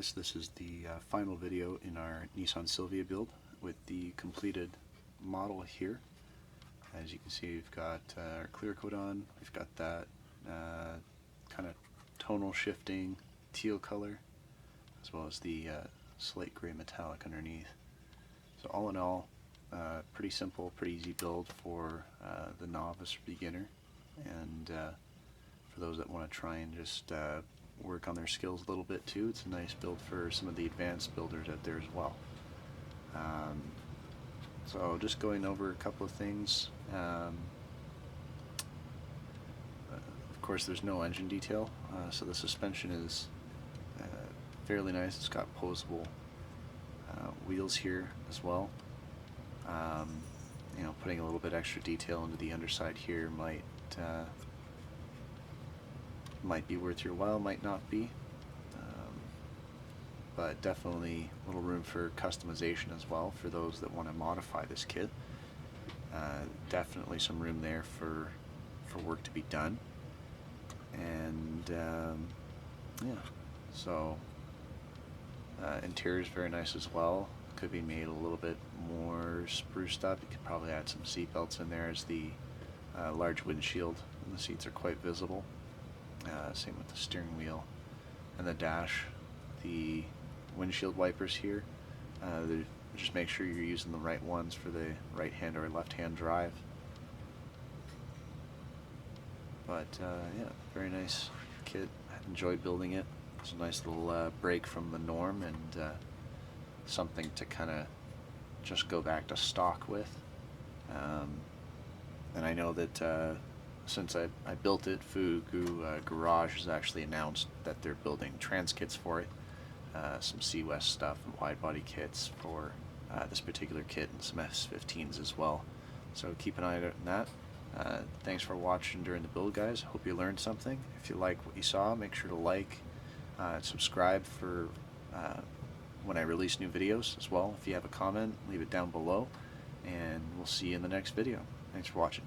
guys, this is the final video in our Nissan Silvia build with the completed model here. As you can see, we've got our clear coat on, we've got that kind of tonal shifting teal color, as well as the slate gray metallic underneath. So all in all, pretty simple, pretty easy build for the novice or beginner, and for those that want to try and just work on their skills a little bit too. It's a nice build for some of the advanced builders out there as well. So just going over a couple of things. Of course, there's no engine detail, so the suspension is fairly nice. It's got posable wheels here as well. You know, putting a little bit extra detail into the underside here might be worth your while, might not be, but definitely a little room for customization as well for those that want to modify this kit. Definitely some room there for work to be done, and yeah, so interior is very nice as well. Could be made a little bit more spruced up. You could probably add some seat belts in there, as the large windshield and the seats are quite visible. Same with the steering wheel and the dash. The windshield wipers here, just make sure you're using the right ones for the right hand or left hand drive. But yeah, very nice kit. I enjoyed building it. It's a nice little break from the norm, and something to kind of just go back to stock with. And I know that since I built it, Fugu Garage has actually announced that they're building trans kits for it, some C-West stuff and wide body kits for this particular kit, and some S15s as well. So keep an eye out on that. Thanks for watching during the build, guys. Hope you learned something. If you like what you saw, make sure to like and subscribe for when I release new videos as well. If you have a comment, leave it down below, and we'll see you in the next video. Thanks for watching.